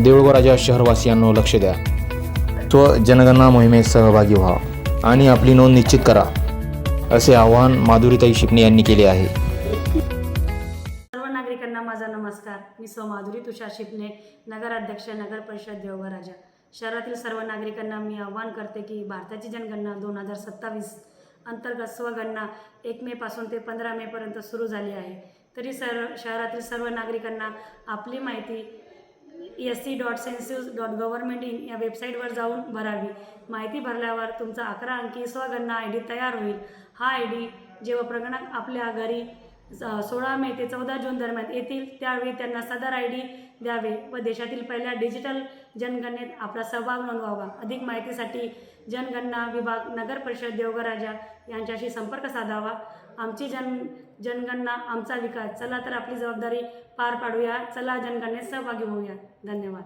देऊळगाव राजा शहरवासियांनो लक्ष द्या, जनगणना मोहिमेत सहभागी व्हा आणि आपली नोंद निश्चित करा, असे आवाहन माधुरीताई शिपणे यांनी केले आहे. सर्व नागरिकांना माझा नमस्कार. मी सौ माधुरी तुषार शिपणे, नगराध्यक्ष नगर परिषद देऊळगाव राजा. शहरातील सर्व नागरिकांना मी आवाहन करते की भारताची जनगणना 2027 अंतर्गत स्वगणना 1 मे पासून ते 15 मे पर्यंत सुरू झाली आहे. तरी शहरातील सर्व नागरिकांना आपली माहिती sc.census.government.in या वेबसाईटवर जाऊन भरावी. माहिती भरल्यावर तुमचा 11 अंकी स्वगणना ID तयार होईल. हा ID जेव्हा प्रगणक आपल्या घरी 16 मे ते 14 जून दरम्यान येतील त्यावेळी त्यांना सदर ID द्यावे व देशातील पहिल्या डिजिटल जनगणनेत आपला सहभाग नोंदवावा. अधिक माहितीसाठी जनगणना विभाग नगर परिषद देऊळगाव राजा यांच्याशी संपर्क साधावा. आमची जनगणना आमचा विकास. चला तर आपली जबाबदारी पार पाडूया. चला जनगणनेत सहभागी होऊया. धन्यवाद.